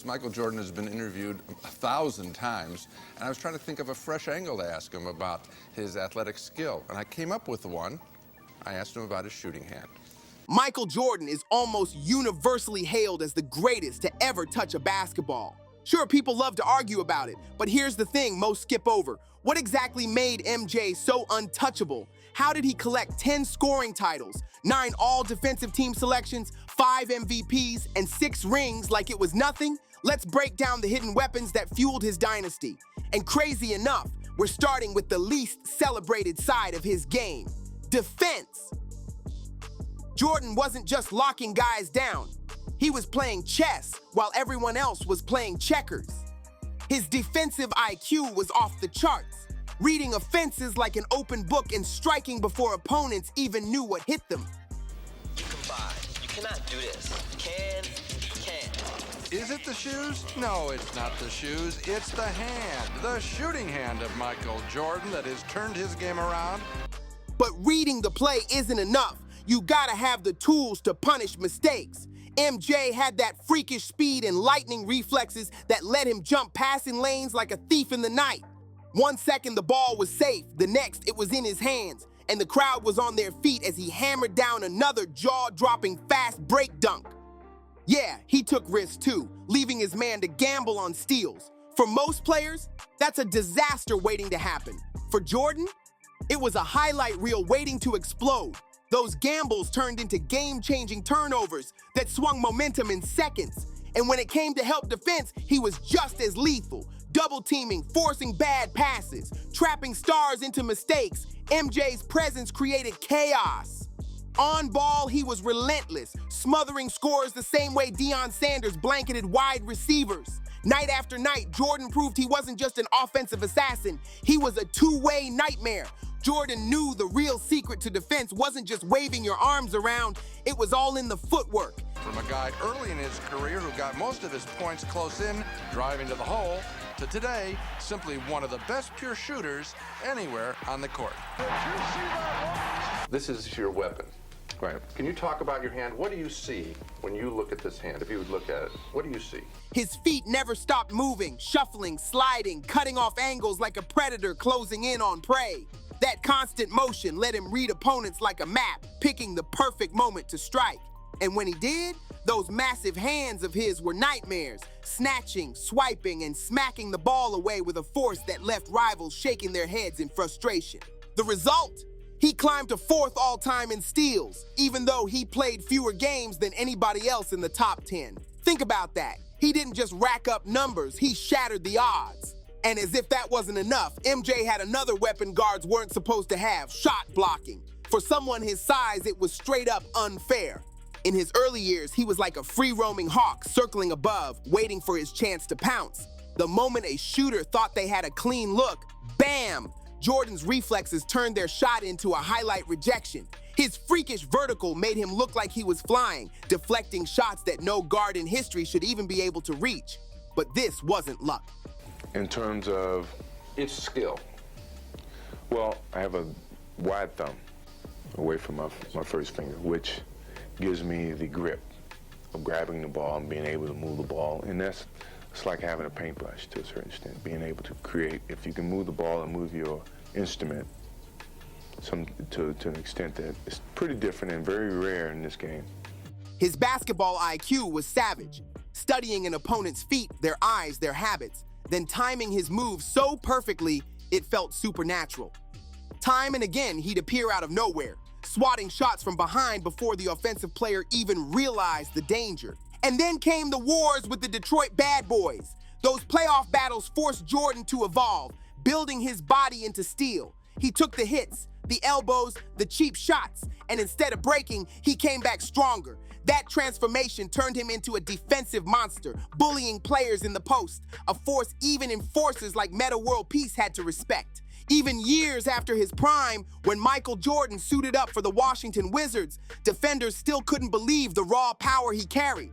Michael Jordan has been interviewed 1,000 times, and I was trying to think of a fresh angle to ask him about his athletic skill, and I came up with one. I asked him about his shooting hand. Michael Jordan is almost universally hailed as the greatest to ever touch a basketball. Sure, people love to argue about it, but here's the thing most skip over. What exactly made MJ so untouchable? How did he collect 10 scoring titles, 9 all-defensive team selections, 5 MVPs, and 6 rings like it was nothing? Let's break down the hidden weapons that fueled his dynasty. And crazy enough, we're starting with the least celebrated side of his game, defense. Jordan wasn't just locking guys down. He was playing chess while everyone else was playing checkers. His defensive IQ was off the charts, reading offenses like an open book and striking before opponents even knew what hit them. You combine. You cannot do this. Can. Is it the shoes? No, it's not the shoes. It's the hand, the shooting hand of Michael Jordan that has turned his game around. But reading the play isn't enough. You gotta have the tools to punish mistakes. MJ had that freakish speed and lightning reflexes that let him jump passing lanes like a thief in the night. 1 second the ball was safe, the next it was in his hands, and the crowd was on their feet as he hammered down another jaw-dropping fast break dunk. Yeah, he took risks too, leaving his man to gamble on steals. For most players, that's a disaster waiting to happen. For Jordan, it was a highlight reel waiting to explode. Those gambles turned into game-changing turnovers that swung momentum in seconds. And when it came to help defense, he was just as lethal. Double-teaming, forcing bad passes, trapping stars into mistakes. MJ's presence created chaos. On ball, he was relentless, smothering scores the same way Deion Sanders blanketed wide receivers. Night after night, Jordan proved he wasn't just an offensive assassin, he was a two-way nightmare. Jordan knew the real secret to defense wasn't just waving your arms around, it was all in the footwork. From a guy early in his career who got most of his points close in, driving to the hole, to today, simply one of the best pure shooters anywhere on the court. This is your weapon. Right. Can you talk about your hand? What do you see when you look at this hand? If you would look at it, what do you see? His feet never stopped moving, shuffling, sliding, cutting off angles like a predator closing in on prey. That constant motion let him read opponents like a map, picking the perfect moment to strike. And when he did, those massive hands of his were nightmares, snatching, swiping, and smacking the ball away with a force that left rivals shaking their heads in frustration. The result? He climbed to 4th all-time in steals, even though he played fewer games than anybody else in the top 10. Think about that. He didn't just rack up numbers, he shattered the odds. And as if that wasn't enough, MJ had another weapon guards weren't supposed to have, shot blocking. For someone his size, it was straight up unfair. In his early years, he was like a free-roaming hawk circling above, waiting for his chance to pounce. The moment a shooter thought they had a clean look, bam! Jordan's reflexes turned their shot into a highlight rejection. His freakish vertical made him look like he was flying, deflecting shots that no guard in history should even be able to reach. But this wasn't luck. In terms of It's skill. well, I have a wide thumb away from my first finger, which gives me the grip of grabbing the ball and being able to move the ball. And it's like having a paintbrush to a certain extent, being able to create, if you can move the ball and move your instrument to an extent that it's pretty different and very rare in this game. His basketball IQ was savage, studying an opponent's feet, their eyes, their habits, then timing his moves so perfectly it felt supernatural. Time and again, he'd appear out of nowhere, swatting shots from behind before the offensive player even realized the danger. And then came the wars with the Detroit Bad Boys. Those playoff battles forced Jordan to evolve, building his body into steel. He took the hits, the elbows, the cheap shots, and instead of breaking, he came back stronger. That transformation turned him into a defensive monster, bullying players in the post, a force even enforcers like Meta World Peace had to respect. Even years after his prime, when Michael Jordan suited up for the Washington Wizards, defenders still couldn't believe the raw power he carried.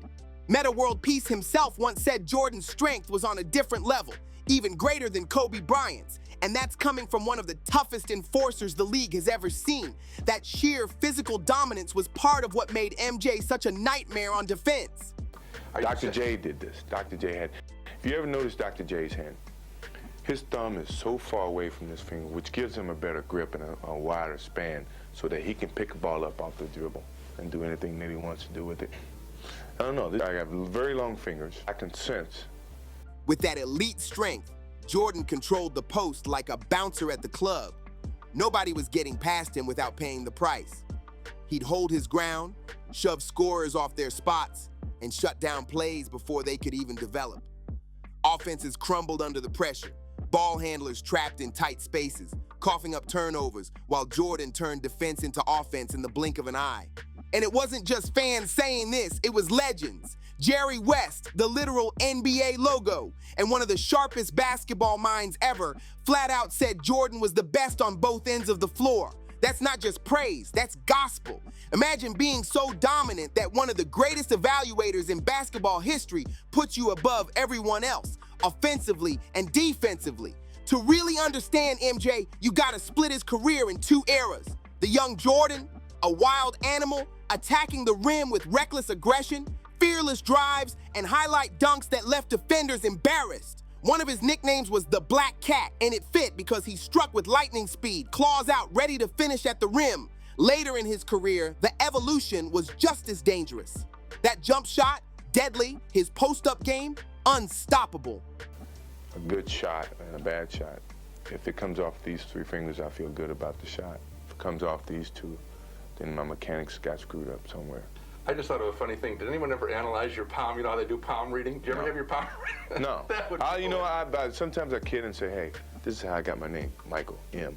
Meta World Peace himself once said Jordan's strength was on a different level, even greater than Kobe Bryant's. And that's coming from one of the toughest enforcers the league has ever seen. That sheer physical dominance was part of what made MJ such a nightmare on defense. Dr. J did this. Dr. J had, if you ever notice Dr. J's hand, his thumb is so far away from this finger, which gives him a better grip and a wider span so that he can pick a ball up off the dribble and do anything that he wants to do with it. I don't know, I have very long fingers. I can sense. With that elite strength, Jordan controlled the post like a bouncer at the club. Nobody was getting past him without paying the price. He'd hold his ground, shove scorers off their spots, and shut down plays before they could even develop. Offenses crumbled under the pressure, ball handlers trapped in tight spaces, coughing up turnovers, while Jordan turned defense into offense in the blink of an eye. And it wasn't just fans saying this, it was legends. Jerry West, the literal NBA logo, and one of the sharpest basketball minds ever, flat out said Jordan was the best on both ends of the floor. That's not just praise, that's gospel. Imagine being so dominant that one of the greatest evaluators in basketball history puts you above everyone else, offensively and defensively. To really understand MJ, you gotta split his career in two eras. The young Jordan, a wild animal, attacking the rim with reckless aggression, fearless drives, and highlight dunks that left defenders embarrassed. One of his nicknames was the Black Cat, and it fit because he struck with lightning speed, claws out, ready to finish at the rim. Later in his career, the evolution was just as dangerous. That jump shot, deadly. His post-up game, unstoppable. A good shot and a bad shot. If it comes off these three fingers, I feel good about the shot. If it comes off these two, then my mechanics got screwed up somewhere. I just thought of a funny thing. Did anyone ever analyze your palm? You know how they do palm reading? Do you ever have your palm reading? No. That would be You know, cool. sometimes I kid and say, hey, this is how I got my name, Michael, M.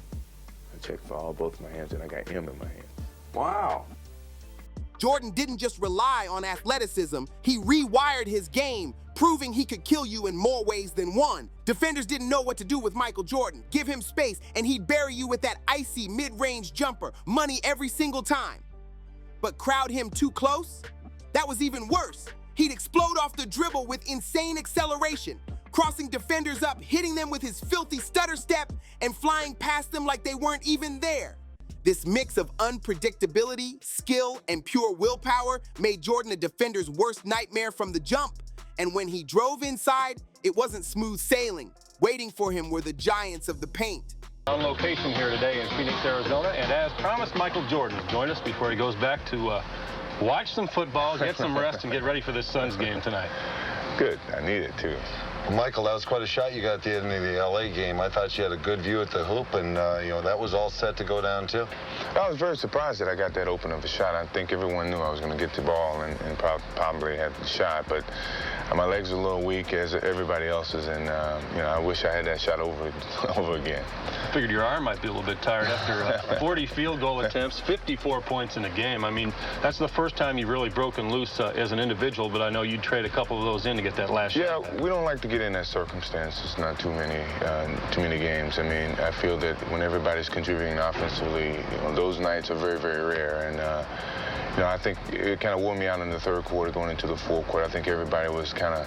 I check for both of my hands, and I got M in my hand. Wow. Jordan didn't just rely on athleticism, he rewired his game, proving he could kill you in more ways than one. Defenders didn't know what to do with Michael Jordan. Give him space, and he'd bury you with that icy mid-range jumper, money every single time. But crowd him too close? That was even worse. He'd explode off the dribble with insane acceleration, crossing defenders up, hitting them with his filthy stutter step, and flying past them like they weren't even there. This mix of unpredictability, skill, and pure willpower made Jordan a defender's worst nightmare from the jump. And when he drove inside, it wasn't smooth sailing. Waiting for him were the giants of the paint. On location here today in Phoenix, Arizona, and as promised, Michael Jordan will join us before he goes back to watch some football, get some rest, and get ready for this Suns game tonight. Good, I need it too. Well, Michael, that was quite a shot you got at the end of the LA game. I thought you had a good view at the hoop, and that was all set to go down too. I was very surprised that I got that open of a shot. I think everyone knew I was going to get the ball and probably had the shot, but my legs are a little weak as everybody else's, and I wish I had that shot over again. I figured your arm might be a little bit tired after 40 field goal attempts, 54 points in a game. I mean, that's the first time you've really broken loose as an individual, but I know you'd trade a couple of those in to get that last shot. Yeah, we don't like to get in that circumstance. It's not too many games. I mean, I feel that when everybody's contributing offensively, those nights are very, very rare, and I think it kind of wore me out in the third quarter going into the fourth quarter. I think everybody was kind of...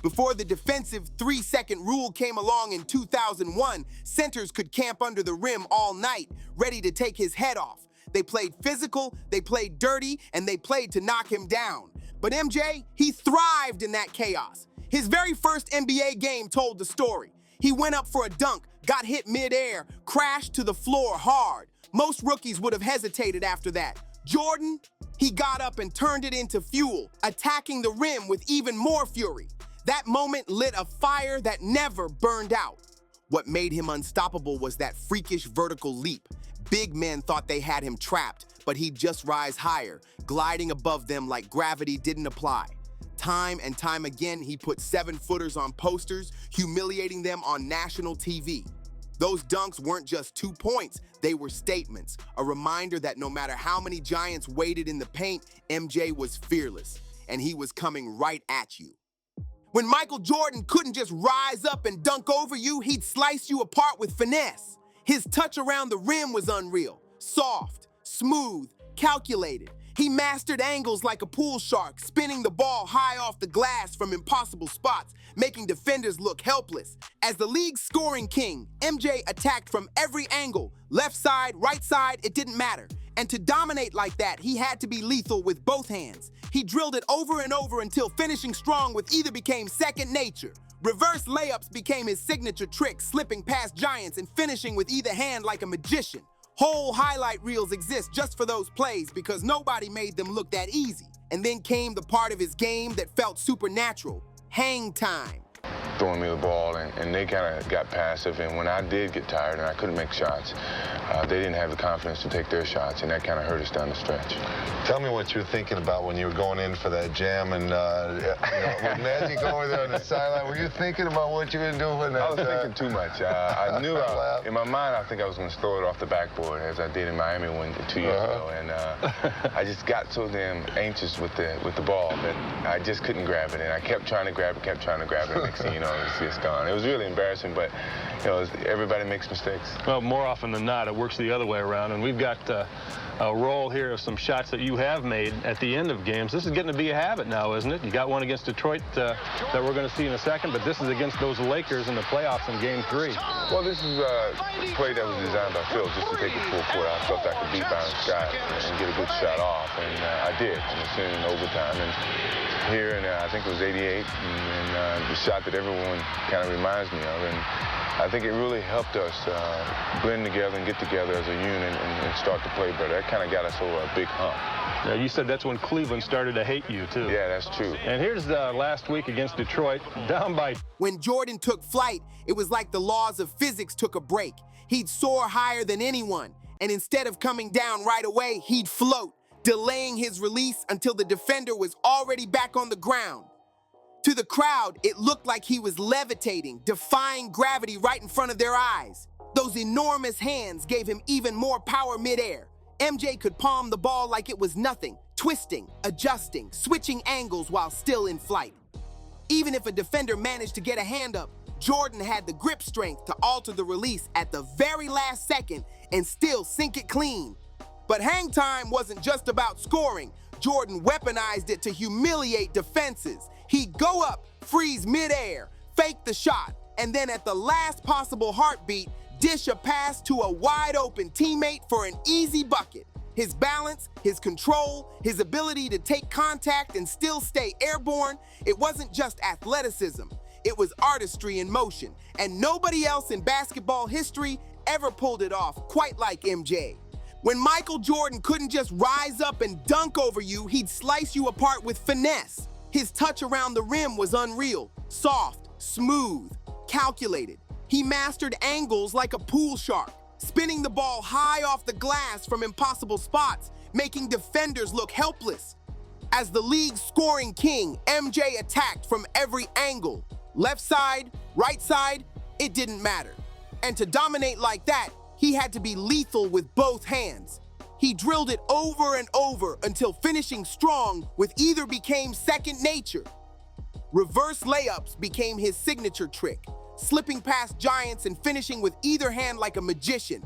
Before the defensive 3-second rule came along in 2001, centers could camp under the rim all night, ready to take his head off. They played physical, they played dirty, and they played to knock him down. But MJ, he thrived in that chaos. His very first NBA game told the story. He went up for a dunk, got hit midair, crashed to the floor hard. Most rookies would have hesitated after that. Jordan, he got up and turned it into fuel, attacking the rim with even more fury. That moment lit a fire that never burned out. What made him unstoppable was that freakish vertical leap. Big men thought they had him trapped, but he'd just rise higher, gliding above them like gravity didn't apply. Time and time again, he put 7-footers on posters, humiliating them on national TV. Those dunks weren't just 2 points, they were statements, a reminder that no matter how many giants waited in the paint, MJ was fearless, and he was coming right at you. When Michael Jordan couldn't just rise up and dunk over you, he'd slice you apart with finesse. His touch around the rim was unreal, soft, smooth, calculated. He mastered angles like a pool shark, spinning the ball high off the glass from impossible spots, making defenders look helpless. As the league's scoring king, MJ attacked from every angle, left side, right side, it didn't matter. And to dominate like that, he had to be lethal with both hands. He drilled it over and over until finishing strong with either became second nature. Reverse layups became his signature trick, slipping past giants and finishing with either hand like a magician. Whole highlight reels exist just for those plays because nobody made them look that easy. And then came the part of his game that felt supernatural, hang time. Throwing me the ball, and they kind of got passive, and when I did get tired and I couldn't make shots, they didn't have the confidence to take their shots, and that kind of hurt us down the stretch. Tell me what you were thinking about when you were going in for that jam, and with Magic over there on the sideline. Were you thinking about what you were doing? I was thinking too much. I knew in my mind I think I was going to throw it off the backboard as I did in Miami 2 years ago, and I just got so damn anxious with the ball that I just couldn't grab it, and I kept trying to grab it, and next thing you know, it's just gone. It was really embarrassing, but everybody makes mistakes. Well, more often than not, it works the other way around, and we've got a roll here of some shots that you have made at the end of games. This is getting to be a habit now, isn't it? You got one against Detroit that we're going to see in a second, but this is against those Lakers in the playoffs in Game 3. Well, this is a play that was designed by Phil just to take it full court. I felt I could beat Byron Scott and get a good shot off, and I did. And it's in overtime, and here, and I think it was 88, and the shot that everyone kind of reminds me of, and I think it really helped us blend together and get together as a unit and start to play better. That kind of got us over a big hump. Now, you said that's when Cleveland started to hate you, too. Yeah, that's true. And here's last week against Detroit, down by... When Jordan took flight, it was like the laws of physics took a break. He'd soar higher than anyone, and instead of coming down right away, he'd float, delaying his release until the defender was already back on the ground. To the crowd, it looked like he was levitating, defying gravity right in front of their eyes. Those enormous hands gave him even more power midair. MJ could palm the ball like it was nothing, twisting, adjusting, switching angles while still in flight. Even if a defender managed to get a hand up, Jordan had the grip strength to alter the release at the very last second and still sink it clean. But hang time wasn't just about scoring. Jordan weaponized it to humiliate defenses. He'd go up, freeze midair, fake the shot, and then at the last possible heartbeat, dish a pass to a wide-open teammate for an easy bucket. His balance, his control, his ability to take contact and still stay airborne, it wasn't just athleticism. It was artistry in motion, and nobody else in basketball history ever pulled it off quite like MJ. When Michael Jordan couldn't just rise up and dunk over you, he'd slice you apart with finesse. His touch around the rim was unreal, soft, smooth, calculated. He mastered angles like a pool shark, spinning the ball high off the glass from impossible spots, making defenders look helpless. As the league's scoring king, MJ attacked from every angle. Left side, right side, it didn't matter. And to dominate like that, he had to be lethal with both hands. He drilled it over and over until finishing strong with either became second nature. Reverse layups became his signature trick, slipping past giants and finishing with either hand like a magician.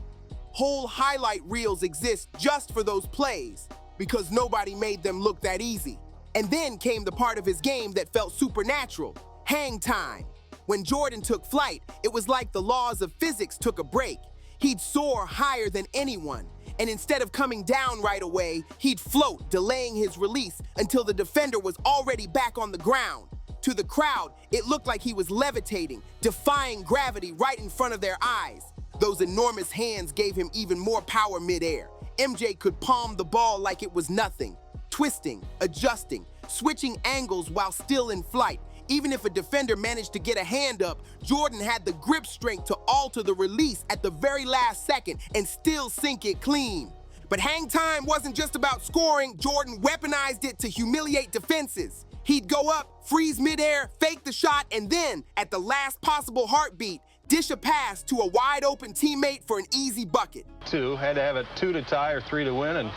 Whole highlight reels exist just for those plays because nobody made them look that easy. And then came the part of his game that felt supernatural, hang time. When Jordan took flight, it was like the laws of physics took a break. He'd soar higher than anyone, and instead of coming down right away, he'd float, delaying his release until the defender was already back on the ground. To the crowd, it looked like he was levitating, defying gravity right in front of their eyes. Those enormous hands gave him even more power midair. MJ could palm the ball like it was nothing, twisting, adjusting, switching angles while still in flight. Even if a defender managed to get a hand up, Jordan had the grip strength to alter the release at the very last second and still sink it clean. But hang time wasn't just about scoring. Jordan weaponized it to humiliate defenses. He'd go up, freeze midair, fake the shot, and then, at the last possible heartbeat, dish a pass to a wide-open teammate for an easy bucket. Had to have it 2 to tie or 3 to win, and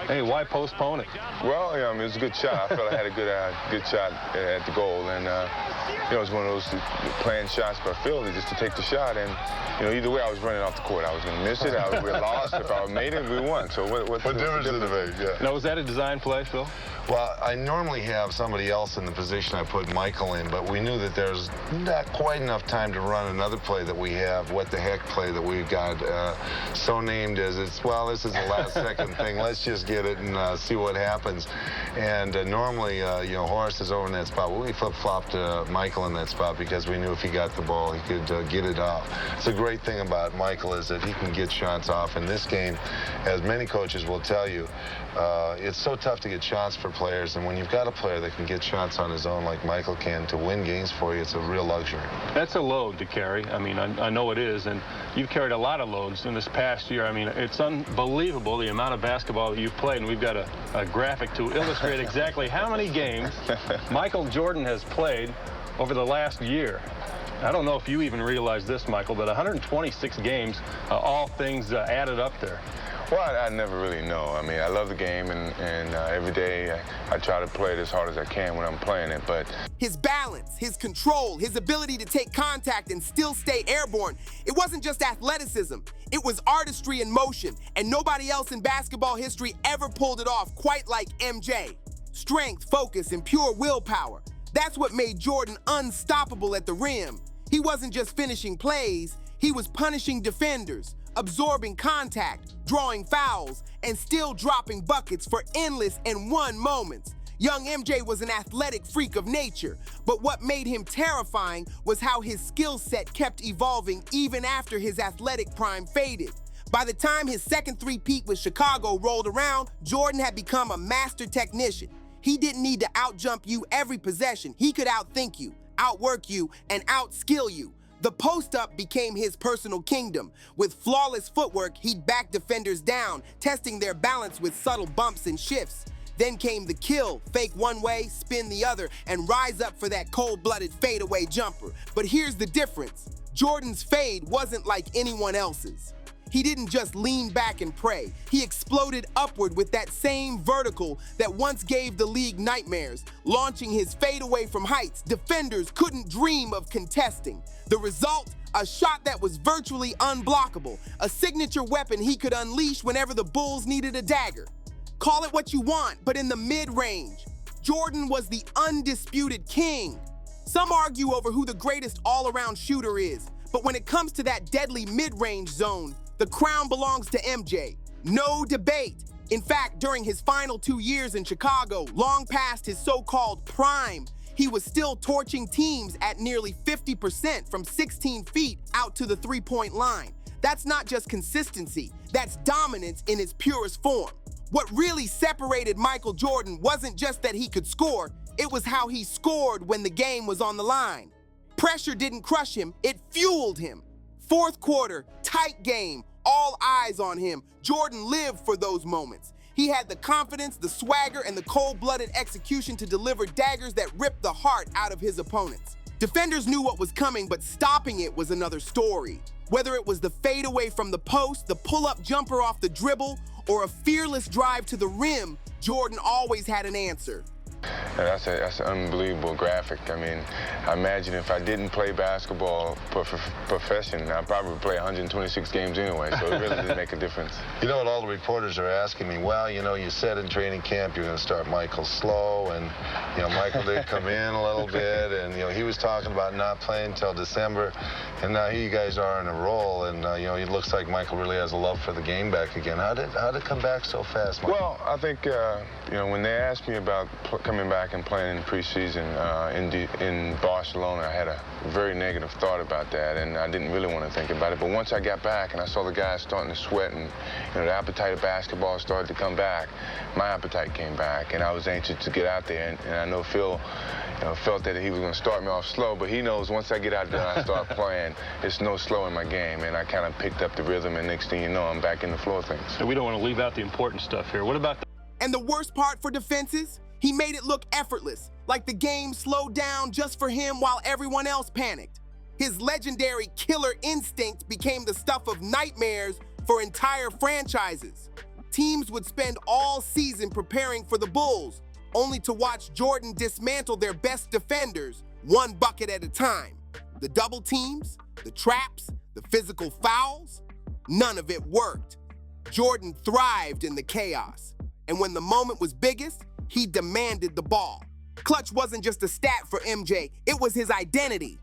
hey, why postpone it? Well, it was a good shot. I felt I had a good shot at the goal, and it was one of those planned shots by Philly just to take the shot, and either way I was running off the court. I was going to miss it, we lost. If I made it, we won. So what difference did it make? Yeah. Now, was that a design play, Phil? Well, I normally have somebody else in the position I put Michael in, but we knew that there's not quite enough time to run another play play that we have, what the heck play that we've got, so named as well, this is the last second thing. Let's just get it and see what happens. And normally, Horace is over in that spot. Well, we flip-flopped Michael in that spot because we knew if he got the ball, he could get it off. It's a great thing about Michael is that he can get shots off. In this game, as many coaches will tell you, it's so tough to get shots for players, and when you've got a player that can get shots on his own like Michael can to win games for you, it's a real luxury. That's a load to carry. I mean, I know it is, and you've carried a lot of loads in this past year. I mean, it's unbelievable the amount of basketball that you've played, and we've got a graphic to illustrate exactly how many games Michael Jordan has played over the last year. I don't know if you even realize this, Michael, but 126 games, all things added up there. Well, I never really know. I mean, I love the game, and every day I try to play it as hard as I can when I'm playing it, but... His balance, his control, his ability to take contact and still stay airborne, it wasn't just athleticism. It was artistry in motion, and nobody else in basketball history ever pulled it off quite like MJ. Strength, focus, and pure willpower. That's what made Jordan unstoppable at the rim. He wasn't just finishing plays, he was punishing defenders, absorbing contact, drawing fouls, and still dropping buckets for endless and one moments. Young MJ was an athletic freak of nature, but what made him terrifying was how his skill set kept evolving even after his athletic prime faded. By the time his second three-peat with Chicago rolled around, Jordan had become a master technician. He didn't need to outjump you every possession. He could outthink you, outwork you, and outskill you. The post-up became his personal kingdom. With flawless footwork, he'd back defenders down, testing their balance with subtle bumps and shifts. Then came the kill, fake one way, spin the other, and rise up for that cold-blooded fadeaway jumper. But here's the difference. Jordan's fade wasn't like anyone else's. He didn't just lean back and pray. He exploded upward with that same vertical that once gave the league nightmares. Launching his fadeaway from heights defenders couldn't dream of contesting. The result? A shot that was virtually unblockable, a signature weapon he could unleash whenever the Bulls needed a dagger. Call it what you want, but in the mid-range, Jordan was the undisputed king. Some argue over who the greatest all-around shooter is, but when it comes to that deadly mid-range zone, the crown belongs to MJ. No debate. In fact, during his final 2 years in Chicago, long past his so-called prime, he was still torching teams at nearly 50% from 16 feet out to the three-point line. That's not just consistency, that's dominance in its purest form. What really separated Michael Jordan wasn't just that he could score, it was how he scored when the game was on the line. Pressure didn't crush him, it fueled him. Fourth quarter, tight game, all eyes on him. Jordan lived for those moments. He had the confidence, the swagger, and the cold-blooded execution to deliver daggers that ripped the heart out of his opponents. Defenders knew what was coming, but stopping it was another story. Whether it was the fadeaway from the post, the pull-up jumper off the dribble, or a fearless drive to the rim, Jordan always had an answer. That's an unbelievable graphic. I mean, I imagine if I didn't play basketball profession, I'd probably play 126 games anyway, so it really didn't make a difference. You know what all the reporters are asking me? Well, you said in training camp you're going to start Michael slow, and, Michael did come in a little bit, and, he was talking about not playing until December, and now here you guys are in a roll, and, it looks like Michael really has a love for the game back again. How'd it come back so fast, Michael? Well, I think, when they asked me about coming back and playing in preseason in Barcelona, I had a very negative thought about that, and I didn't really want to think about it. But once I got back and I saw the guys starting to sweat, and the appetite of basketball started to come back, my appetite came back, and I was anxious to get out there. And I know Phil felt that he was going to start me off slow, but he knows once I get out there and I start playing, it's no slow in my game, and I kind of picked up the rhythm, and next thing you know, I'm back in the flow of things. So we don't want to leave out the important stuff here. What about And the worst part for defenses? He made it look effortless, like the game slowed down just for him while everyone else panicked. His legendary killer instinct became the stuff of nightmares for entire franchises. Teams would spend all season preparing for the Bulls, only to watch Jordan dismantle their best defenders one bucket at a time. The double teams, the traps, the physical fouls, none of it worked. Jordan thrived in the chaos, and when the moment was biggest, he demanded the ball. Clutch wasn't just a stat for MJ, it was his identity.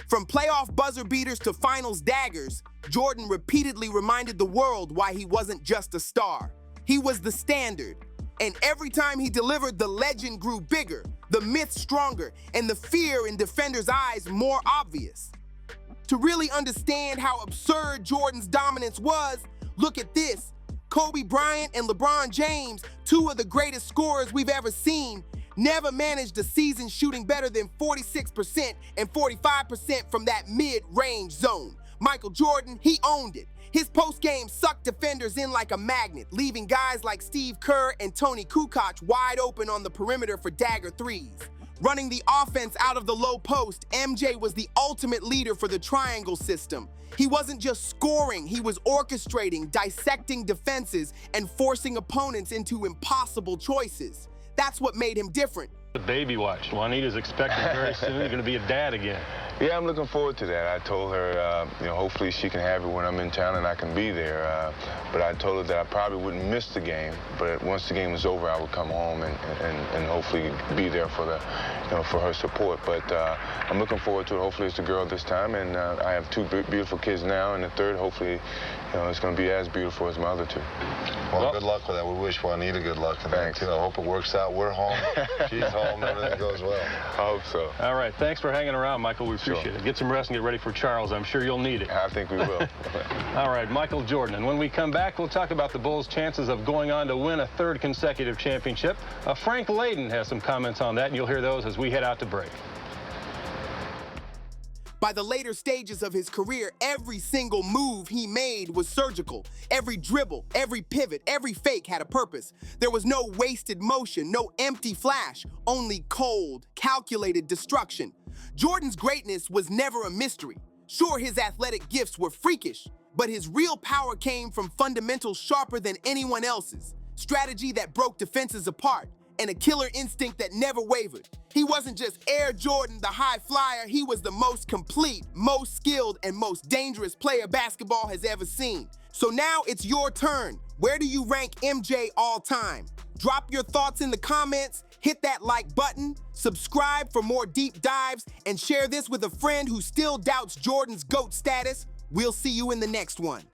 From playoff buzzer beaters to finals daggers, Jordan repeatedly reminded the world why he wasn't just a star. He was the standard. And every time he delivered, the legend grew bigger, the myth stronger, and the fear in defenders' eyes more obvious. To really understand how absurd Jordan's dominance was, look at this. Kobe Bryant and LeBron James, two of the greatest scorers we've ever seen, never managed a season shooting better than 46% and 45% from that mid-range zone. Michael Jordan, he owned it. His post-game sucked defenders in like a magnet, leaving guys like Steve Kerr and Tony Kukoc wide open on the perimeter for dagger threes. Running the offense out of the low post, MJ was the ultimate leader for the triangle system. He wasn't just scoring, he was orchestrating, dissecting defenses, and forcing opponents into impossible choices. That's what made him different. The baby watch. Juanita's expecting very soon. You're going to be a dad again. Yeah, I'm looking forward to that. I told her, hopefully she can have it when I'm in town and I can be there. But I told her that I probably wouldn't miss the game. But once the game was over, I would come home and hopefully be there for the, for her support. But I'm looking forward to it. Hopefully it's a girl this time. And I have two beautiful kids now, and the third, hopefully, it's going to be as beautiful as my other two. Well, good luck with that. We wish Juanita good luck with that, too. I hope it works out. We're home. She's home. Everything goes well. I hope so. All right. Thanks for hanging around, Michael. We appreciate it. Get some rest and get ready for Charles. I'm sure you'll need it. I think we will. All right, Michael Jordan. And when we come back, we'll talk about the Bulls' chances of going on to win a third consecutive championship. Frank Layden has some comments on that, and you'll hear those as we head out to break. By the later stages of his career, every single move he made was surgical. Every dribble, every pivot, every fake had a purpose. There was no wasted motion, no empty flash, only cold, calculated destruction. Jordan's greatness was never a mystery. Sure, his athletic gifts were freakish, but his real power came from fundamentals sharper than anyone else's. Strategy that broke defenses apart, and a killer instinct that never wavered. He wasn't just Air Jordan, the high flyer. He was the most complete, most skilled, and most dangerous player basketball has ever seen. So now it's your turn. Where do you rank MJ all time? Drop your thoughts in the comments, hit that like button, subscribe for more deep dives, and share this with a friend who still doubts Jordan's GOAT status. We'll see you in the next one.